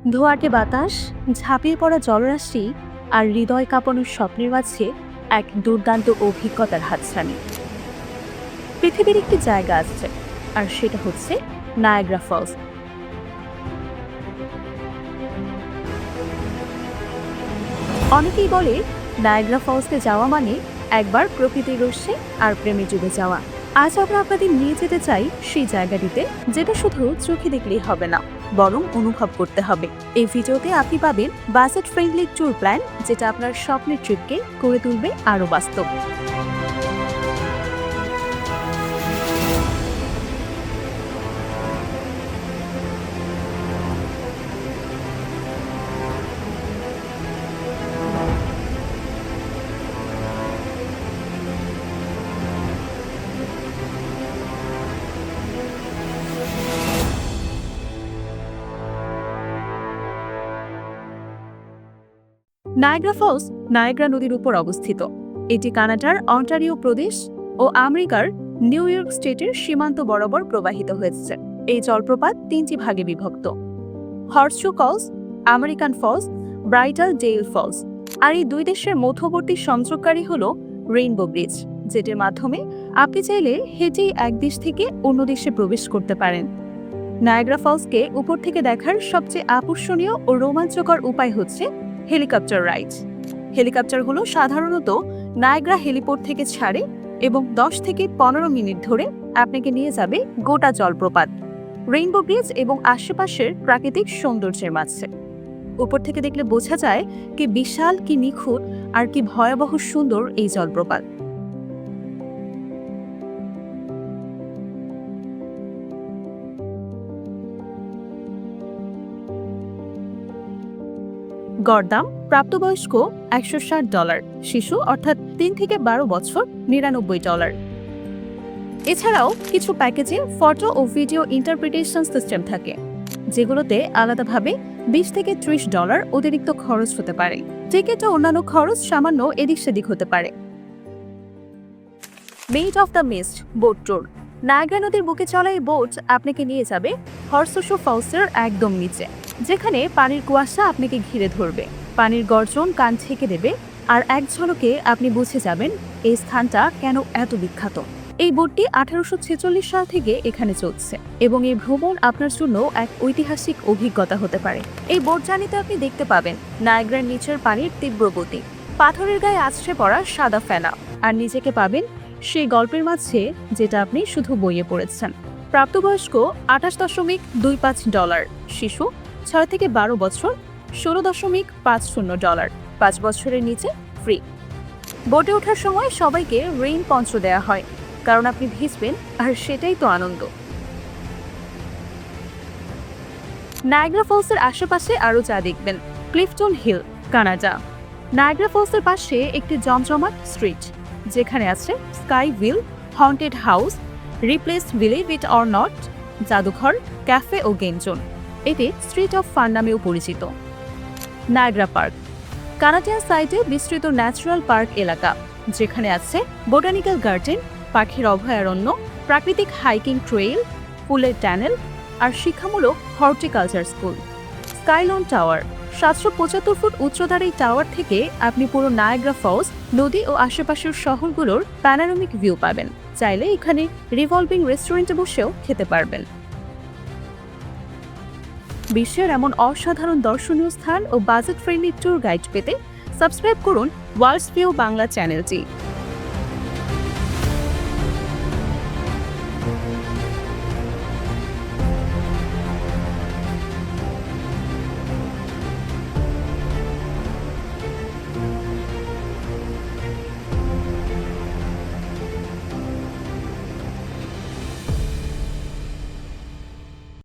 ধোঁয়াটে বাতাস, ঝাঁপিয়ে পড়া জলরাশি আর হৃদয় কাঁপানোর স্বপ্নের মাঝে এক দুর্দান্ত অভিজ্ঞতার হাতছানি। পৃথিবীর একটি জায়গা আছে, আর সেটা হচ্ছে নায়াগ্রা ফলস। অনেকেই বলে নায়াগ্রা ফলসে যাওয়া মানে একবার প্রকৃতির রস্যে আর প্রেমে ডুবে যাওয়া। আজ আমরা আপনাদের নিয়ে যেতে চাই সেই জায়গাটিতে, যেটা শুধু চোখে দেখলেই হবে না, বরং অনুভব করতে হবে। এই ভিডিওতে আপনি পাবেন বাজেট ফ্রেন্ডলি ট্যুর প্ল্যান, যেটা আপনার স্বপ্নের ট্রিপকে করে তুলবে আরও বাস্তব। নায়াগ্রা ফলস নায়াগ্রা নদীর উপর অবস্থিত। এটি কানাডার অন্টারিও প্রদেশ ও আমেরিকার নিউ ইয়র্ক স্টেটের সীমান্ত বরাবর প্রবাহিত হয়েছে। এই জলপ্রপাত তিনটি ভাগে বিভক্ত: Horseshoe Falls, American Falls, Bridal Veil Falls. আর এই দুই দেশের মধ্যবর্তী সংযোগকারী হল রেইনবো ব্রিজ, যেটির মাধ্যমে আপনি চাইলে হেঁটেই এক দেশ থেকে অন্য দেশে প্রবেশ করতে পারেন। নায়াগ্রা ফলসকে উপর থেকে দেখার সবচেয়ে আকর্ষণীয় ও রোমাঞ্চকর উপায় হচ্ছে হেলিকপ্টার রাইড। হেলিকপ্টারগুলো সাধারণত নায়াগ্রা হেলিপোর্ট থেকে ছাড়ে এবং 10 থেকে 15 মিনিট ধরে আপনাকে নিয়ে যাবে গোটা জলপ্রপাত, রেইনবো ব্রিজ এবং আশেপাশের প্রাকৃতিক সৌন্দর্যের মাঝে। উপর থেকে দেখলে বোঝা যায় কি বিশাল, কি নিখুঁত আর কি ভয়াবহ সুন্দর এই জলপ্রপাত। গড়দাম প্রাপ্তবয়স্ক $160, শিশু অর্থাৎ 3 থেকে 12 বছর $99। এছাড়াও কিছু প্যাকেজে ফটো ও ভিডিও ইন্টারপ্রিটেশন সিস্টেম থাকে, যেগুলোতে আলাদাভাবে $20 থেকে $30 অতিরিক্ত খরচ হতে পারে। টিকিট ও অন্যান্য খরচ সামান্য এদিক সেদিক হতে পারে। Maid of the Mist boat tour. Niagara নদীর বুকে চলা এই বোট আপনাকে নিয়ে যাবে হর্সশু ফলসের একদম নিচে, যেখানে পানির কুয়াশা আপনাকে ঘিরে ধরবে, পানির গর্জন কান ছেকে দেবে, আর এক ঝলকে আপনি বুঝে যাবেন এই স্থানটা কেন এত বিখ্যাত। এই বোটটি 1846 সাল থেকে এখানে চলছে এবং এই ভ্রমণ আপনার জন্য এক ঐতিহাসিক অভিজ্ঞতা হতে পারে। এই বোট জার্নিতে আপনি দেখতে পাবেন নায়াগ্রার নিচের পানির তীব্র গতি, পাথরের গায়ে আছড়ে পড়া সাদা ফেনা, আর নিজেকে পাবেন সেই গল্পের মাঝে যেটা আপনি শুধু বইয়ে পড়েছেন। প্রাপ্তবয়স্ক $28.25, শিশু 6 থেকে 12 বছর $16.50, 5 বছরের নিচে ফ্রি। বোটে ওঠার সময় সবাইকে রেইন পঞ্চ দেয়া হয়, কারণ আপনি ভিজবেন, আর সেটাই তো আনন্দ। নায়াগ্রা ফলসের আশেপাশে আরও যা দেখবেন: ক্লিফটন হিল, কানাডা। নায়াগ্রা ফলসের পাশে একটি জমজমাট স্ট্রিট, যেখানে আছে sky Bhil, haunted house, replace believe it or not, জাদুঘর, ক্যাফে ও গেম জোন। এটি স্ট্রিট অফ ফান নামেও পরিচিত। নায়াগ্রা পার্ক, কানাডিয়ান সাইটে বিস্তৃত ন্যাচারাল পার্ক এলাকা, যেখানে আছে বোটানিক্যাল গার্ডেন, পাখির অভয়ারণ্য, প্রাকৃতিক হাইকিং ট্রেইল, ফুলের টানেল আর শিক্ষামূলক হর্টিকালচার স্কুল। স্কাইলন টাওয়ার, 775 ফুট উচ্চতার এই টাওয়ার থেকে আপনি পুরো নায়াগ্রা ফলস, নদী ও আশেপাশের শহরগুলোর প্যানোরামিক ভিউ পাবেন। চাইলে এখানে রিভলভিং রেস্টুরেন্টে বসেও খেতে পারবেন। বিশ্বের এমন অসাধারণ দর্শনীয় স্থান ও বাজেট ফ্রেন্ডলি ট্যুর গাইড পেতে সাবস্ক্রাইব করুন ওয়ার্ল্ডস ভিউ বাংলা চ্যানেলটি।